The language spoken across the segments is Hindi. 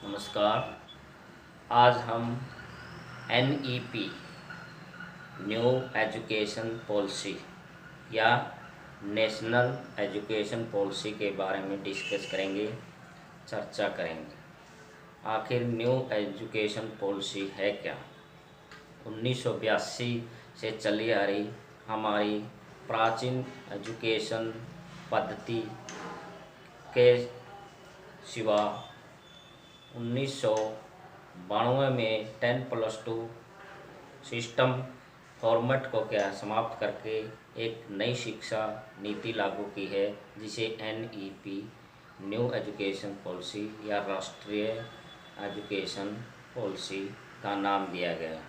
नमस्कार। आज हम NEP न्यू एजुकेशन पॉलिसी या नेशनल एजुकेशन पॉलिसी के बारे में डिस्कस करेंगे, चर्चा करेंगे। आखिर न्यू एजुकेशन पॉलिसी है क्या? 1982 से चली आ रही हमारी प्राचीन एजुकेशन पद्धति के सिवा 1992 में 10+2 सिस्टम फॉर्मेट को समाप्त करके एक नई शिक्षा नीति लागू की है, जिसे NEP न्यू एजुकेशन पॉलिसी या राष्ट्रीय एजुकेशन पॉलिसी का नाम दिया गया।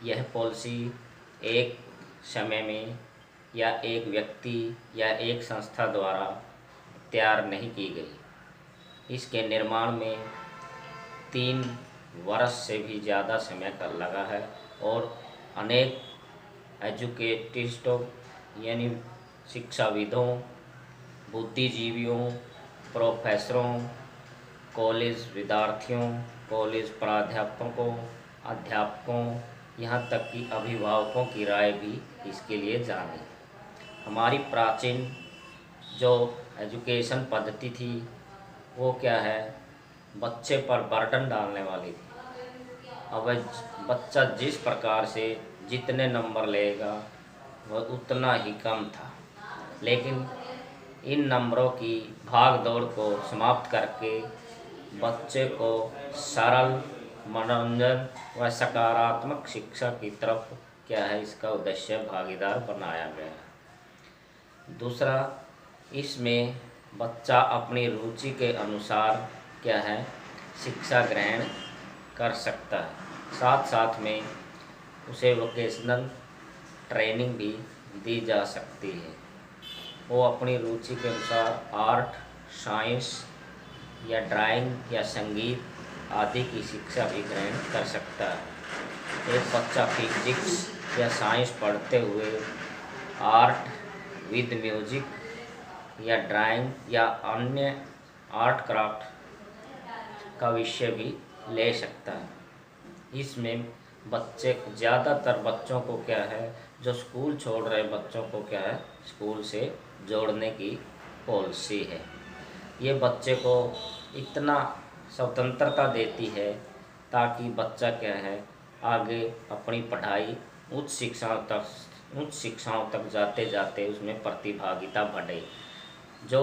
यह पॉलिसी एक समय में या एक व्यक्ति या एक संस्था द्वारा तैयार नहीं की गई। इसके निर्माण में 3 वर्ष से भी ज़्यादा समय का लगा है और अनेक एजुकेटिस्टों यानी शिक्षाविदों, बुद्धिजीवियों, प्रोफेसरों, कॉलेज विद्यार्थियों, कॉलेज प्राध्यापकों, अध्यापकों, यहाँ तक कि अभिभावकों की राय भी इसके लिए जानी। हमारी प्राचीन जो एजुकेशन पद्धति थी वो क्या है, बच्चे पर बर्डन डालने वाली थी। अब बच्चा जिस प्रकार से जितने नंबर लेगा वह उतना ही कम था, लेकिन इन नंबरों की भाग दौड़ को समाप्त करके बच्चे को सरल, मनोरंजन व सकारात्मक शिक्षा की तरफ क्या है, इसका उद्देश्य भागीदार बनाया गया। दूसरा, इसमें बच्चा अपनी रुचि के अनुसार क्या है, शिक्षा ग्रहण कर सकता है। साथ साथ में उसे वोकेशनल ट्रेनिंग भी दी जा सकती है। वो अपनी रुचि के अनुसार आर्ट, साइंस या ड्राइंग या संगीत आदि की शिक्षा भी ग्रहण कर सकता है। एक बच्चा फिजिक्स या साइंस पढ़ते हुए आर्ट विद म्यूजिक या ड्राइंग या अन्य आर्ट क्राफ्ट का विषय भी ले सकता है। इसमें बच्चे ज़्यादातर बच्चों को क्या है, जो स्कूल छोड़ रहे बच्चों को क्या है, स्कूल से जोड़ने की पॉलिसी है। ये बच्चे को इतना स्वतंत्रता देती है ताकि बच्चा क्या है, आगे अपनी पढ़ाई उच्च शिक्षाओं तक जाते जाते उसमें प्रतिभागिता बढ़े। जो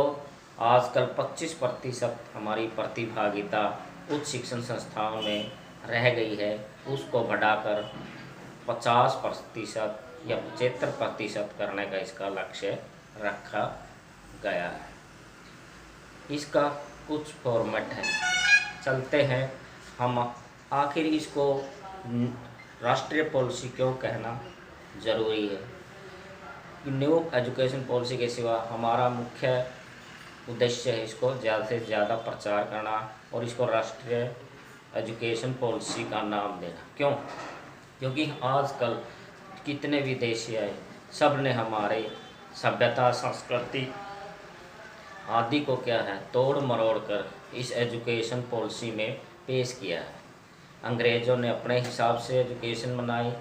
आजकल 25% हमारी प्रतिभागिता उच्च शिक्षण संस्थाओं में रह गई है, उसको बढ़ाकर 50% या 75% करने का इसका लक्ष्य रखा गया है। इसका कुछ फॉर्मेट है, चलते हैं हम। आखिर इसको राष्ट्रीय पॉलिसी क्यों कहना ज़रूरी है? न्यू एजुकेशन पॉलिसी के सिवा हमारा मुख्य उद्देश्य है इसको ज़्यादा से ज़्यादा प्रचार करना और इसको राष्ट्रीय एजुकेशन पॉलिसी का नाम देना। क्यों? क्योंकि आजकल कितने विदेशी आए, सब ने हमारे सभ्यता, संस्कृति आदि को क्या है, तोड़ मरोड़ कर इस एजुकेशन पॉलिसी में पेश किया है। अंग्रेज़ों ने अपने हिसाब से एजुकेशन बनाई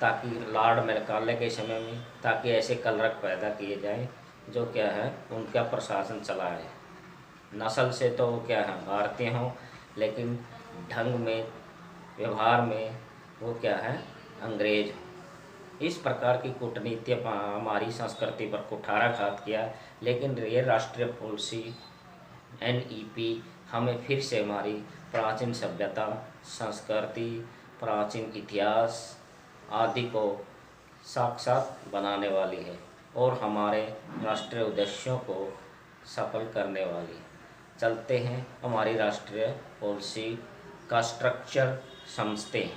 ताकि लॉर्ड मैकाले के समय में, ताकि ऐसे कलरक पैदा किए जाएं जो क्या है, उनका प्रशासन चलाए। नस्ल से तो वो क्या है, भारतीय हों, लेकिन ढंग में, व्यवहार में वो क्या है, अंग्रेज। इस प्रकार की कूटनीति हमारी संस्कृति पर कुठाराघात किया। लेकिन ये राष्ट्रीय पॉलिसी NEP हमें फिर से हमारी प्राचीन सभ्यता, संस्कृति, प्राचीन इतिहास आदि को साक्षात बनाने वाली है और हमारे राष्ट्रीय उद्देश्यों को सफल करने वाली है। चलते हैं हमारी राष्ट्रीय पॉलिसी का स्ट्रक्चर समझते हैं।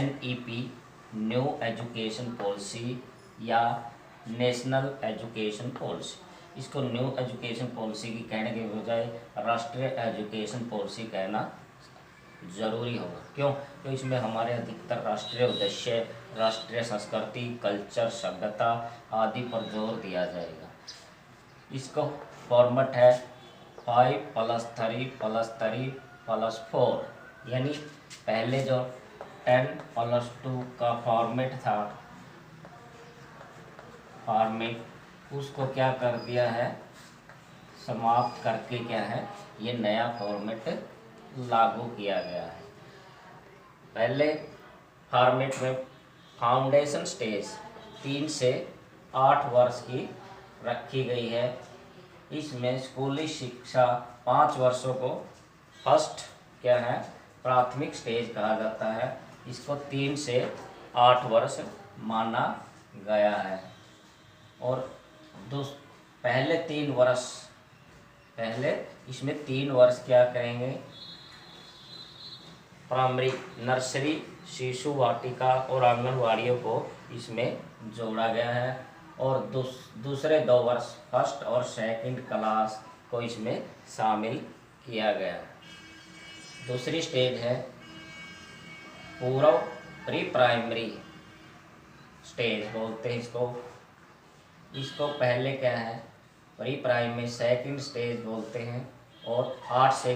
NEP न्यू एजुकेशन पॉलिसी या नेशनल एजुकेशन पॉलिसी, इसको न्यू एजुकेशन पॉलिसी की कहने के बजाय राष्ट्रीय एजुकेशन पॉलिसी कहना ज़रूरी होगा। क्यों? तो इसमें हमारे अधिकतर राष्ट्रीय उद्देश्य, राष्ट्रीय संस्कृति, कल्चर, सभ्यता आदि पर जोर दिया जाएगा। इसका फॉर्मेट है 5+3+3+4, यानी पहले जो 10+2 का फॉर्मेट उसको क्या कर दिया है, समाप्त करके क्या है ये नया फॉर्मेट लागू किया गया है। पहले फॉर्मेट में फाउंडेशन स्टेज 3 से 8 वर्ष की रखी गई है। इसमें स्कूली शिक्षा 5 वर्षों को फर्स्ट क्या है प्राथमिक स्टेज कहा जाता है। इसको 3 से 8 वर्ष माना गया है। और पहले इसमें 3 वर्ष क्या करेंगे, प्राइमरी नर्सरी शिशु वाटिका और आंगनवाड़ियों को इसमें जोड़ा गया है। और दूसरे 2 वर्ष फर्स्ट और सेकंड क्लास को इसमें शामिल किया गया है। दूसरी स्टेज है पूर्व प्री प्राइमरी स्टेज बोलते हैं इसको पहले क्या है प्री प्राइमरी सेकंड स्टेज बोलते हैं। और 8 से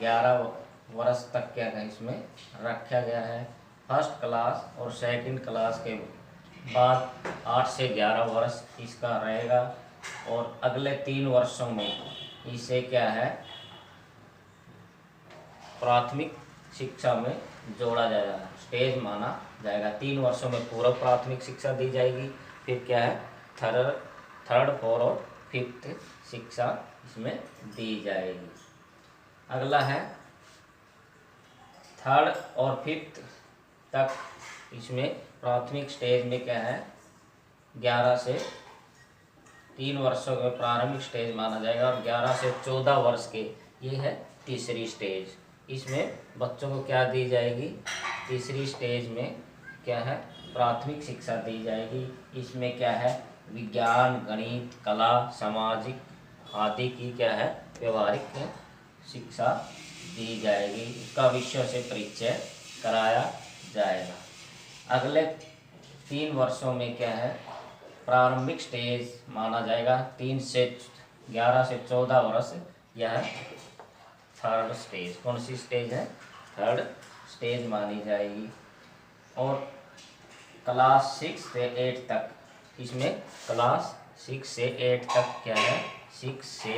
11 वर्ष तक क्या है इसमें रखा गया है। फर्स्ट क्लास और सेकंड क्लास के बाद 8 से 11 वर्ष इसका रहेगा। और अगले 3 वर्षों में इसे क्या है प्राथमिक शिक्षा में जोड़ा जाएगा, स्टेज माना जाएगा। 3 वर्षों में पूर्व प्राथमिक शिक्षा दी जाएगी। फिर क्या है थर्ड फोर्थ और फिफ्थ शिक्षा इसमें दी जाएगी। अगला है थर्ड और फिफ्थ तक इसमें प्राथमिक स्टेज में क्या है 11 से 3 वर्षों के प्रारंभिक स्टेज माना जाएगा। और 11 से 14 वर्ष के ये है तीसरी स्टेज। इसमें बच्चों को क्या दी जाएगी, तीसरी स्टेज में क्या है प्राथमिक शिक्षा दी जाएगी। इसमें क्या है विज्ञान, गणित, कला, सामाजिक आदि की क्या है व्यवहारिक शिक्षा दी जाएगी। इसका विषय से परिचय कराया जाएगा। अगले 3 वर्षों में क्या है प्रारंभिक स्टेज माना जाएगा। 3 से 11 से 14 वर्ष यह थर्ड स्टेज, कौन सी स्टेज है थर्ड स्टेज मानी जाएगी। और क्लास 6 से 8 तक इसमें क्लास 6 से 8 तक क्या है 6 से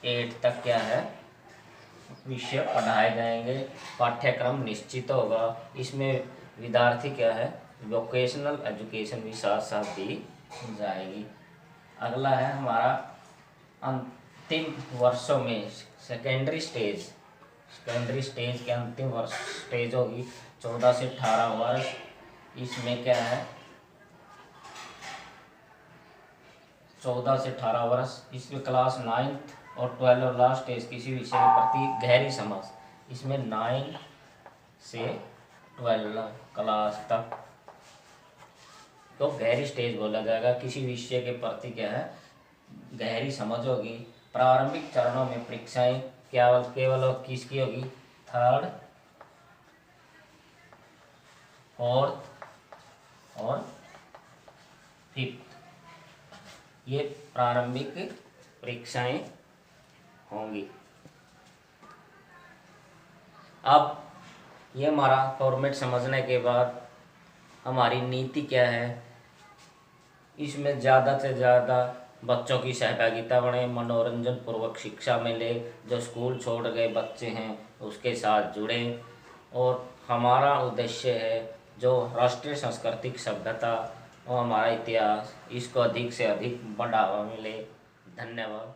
8 तक क्या है विषय पढ़ाए जाएंगे। पाठ्यक्रम निश्चित होगा। इसमें विद्यार्थी क्या है वोकेशनल एजुकेशन भी साथ साथ दी जाएगी। अगला है हमारा अंतिम वर्षों में सेकेंडरी स्टेज के अंतिम वर्ष स्टेज होगी 14 से 18 वर्ष। इसमें क्या है 14 से 18 वर्ष इसमें क्लास 9 और 12 और लास्ट स्टेज किसी विषय के प्रति गहरी समझ। इसमें 9 से 12 क्लास तक तो गहरी स्टेज बोला जाएगा। किसी विषय के प्रति क्या है गहरी समझ होगी। प्रारंभिक चरणों में परीक्षाएं केवल किसकी होगी थर्ड, फोर्थ और फिफ्थ, ये प्रारंभिक परीक्षाएं होंगी। अब ये हमारा फॉर्मेट समझने के बाद हमारी नीति क्या है, इसमें ज़्यादा से ज़्यादा बच्चों की सहभागिता बढ़े, मनोरंजन पूर्वक शिक्षा मिले, जो स्कूल छोड़ गए बच्चे हैं उसके साथ जुड़ें। और हमारा उद्देश्य है जो राष्ट्रीय सांस्कृतिक सभ्यता और हमारा इतिहास इसको अधिक से अधिक बढ़ावा मिले। धन्यवाद।